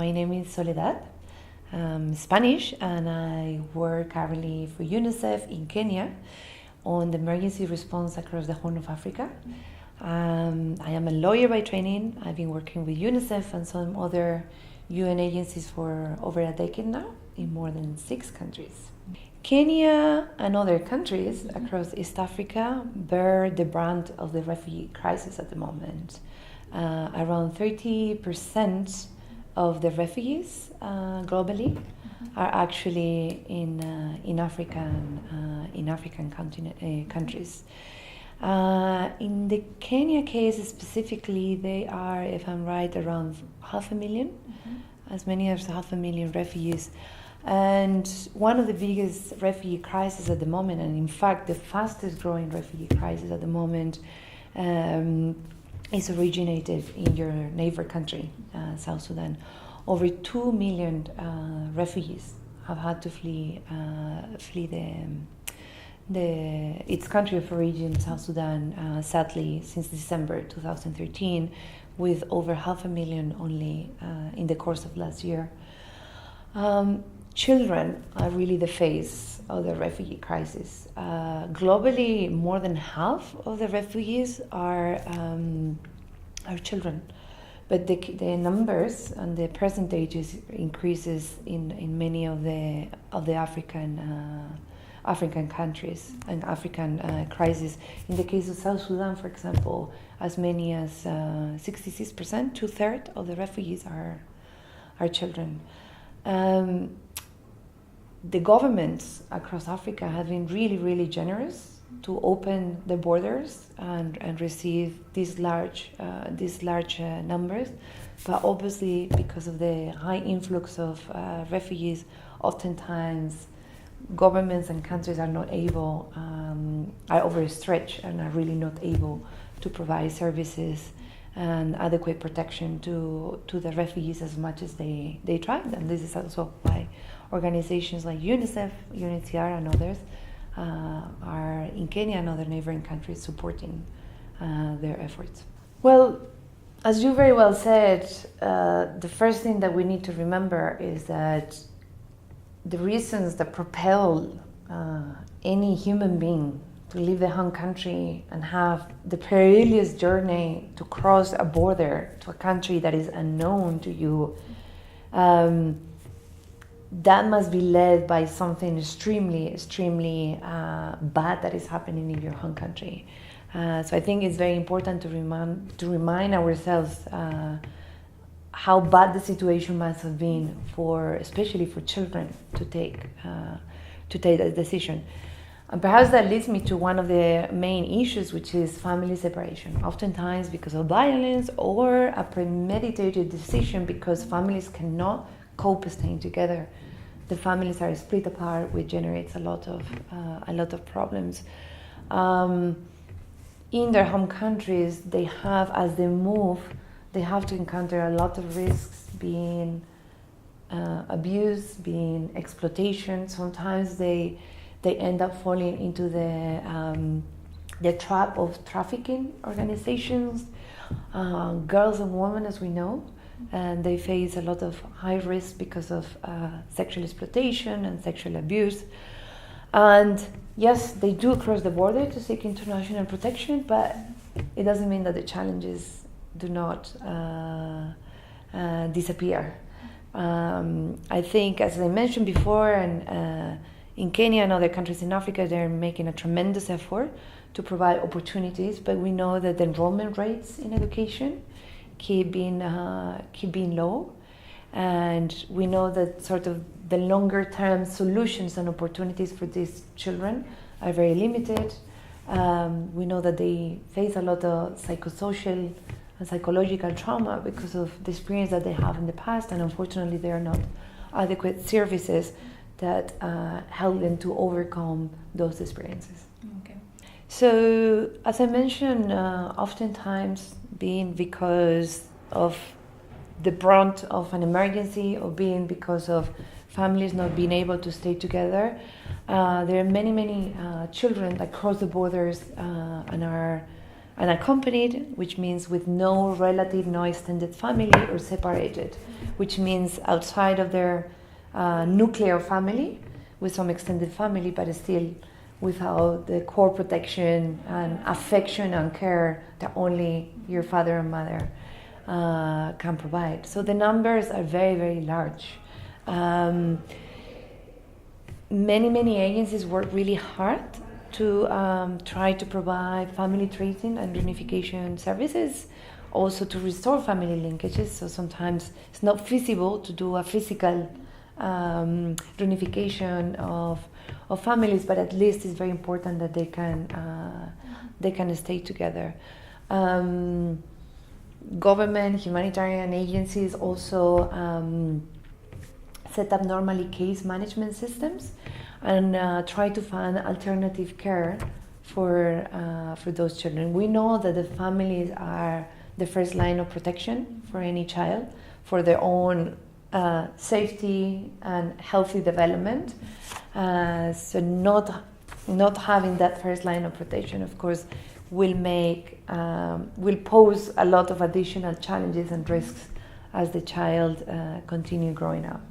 My name is Soledad. I'm Spanish and I work currently for UNICEF in Kenya on the emergency response across the Horn of Africa. I am a lawyer by training. I've been working with UNICEF and some other UN agencies for over a decade now in more than 6 countries. Kenya and other countries across East Africa bear the brunt of the refugee crisis at the moment. Around 30% of the refugees globally are actually in African countries. In the Kenya case specifically, they are, if I'm right, around 500,000, as many as 500,000 refugees. And one of the biggest refugee crises at the moment, and in fact the fastest growing refugee crisis at the moment, is originated in your neighbor country, South Sudan. Over 2 million refugees have had to flee its country of origin, South Sudan, sadly, since December 2013, with over 500,000 only in the course of last year. Children are really the face of the refugee crisis. Globally, more than half of the refugees are children, but the numbers and the percentages increases in many of the African countries and African crises. In the case of South Sudan, for example, as many as 66%, 2/3 of the refugees are children. The governments across Africa have been really, really generous to open the borders and receive these large numbers, but obviously because of the high influx of refugees, oftentimes governments and countries are not able, are overstretched and are really not able to provide services and adequate protection to the refugees as much as they tried. And this is also why organizations like UNICEF, UNHCR and others are in Kenya and other neighboring countries supporting their efforts. Well, as you very well said, the first thing that we need to remember is that the reasons that propel any human being to leave their home country and have the perilous journey to cross a border to a country that is unknown to you, that must be led by something extremely bad that is happening in your home country. So I think it's very important to remind ourselves how bad the situation must have been especially for children to take that decision. And perhaps that leads me to one of the main issues, which is family separation. Oftentimes because of violence or a premeditated decision because families cannot cope staying together. The families are split apart, which generates a lot of problems. In their home countries, as they move, they have to encounter a lot of risks, being abuse, being exploitation. Sometimes they end up falling into the trap of trafficking organizations, girls and women, as we know, and they face a lot of high risk because of sexual exploitation and sexual abuse. And yes, they do cross the border to seek international protection, but it doesn't mean that the challenges do not disappear. I think, as I mentioned before, and in Kenya and other countries in Africa, they're making a tremendous effort to provide opportunities, but we know that the enrollment rates in education keep being low, and we know that sort of the longer term solutions and opportunities for these children are very limited. We know that they face a lot of psychosocial and psychological trauma because of the experience that they have in the past, and unfortunately there are not adequate services that help them to overcome those experiences. Okay. So, as I mentioned, oftentimes being because of the brunt of an emergency or being because of families not being able to stay together, there are many children that cross the borders and are unaccompanied, which means with no relative, no extended family, or separated, which means outside of their nuclear family, with some extended family, but still without the core protection and affection and care that only your father and mother can provide. So the numbers are very, very large. Many agencies work really hard to try to provide family tracing and reunification services, also to restore family linkages. So sometimes it's not feasible to do a physical reunification of families, but at least it's very important that they can stay together. Government, humanitarian agencies also set up normally case management systems and try to find alternative care for those children. We know that the families are the first line of protection for any child, for their own safety and healthy development. So not having that first line of protection, of course, will pose a lot of additional challenges and risks as the child continue growing up.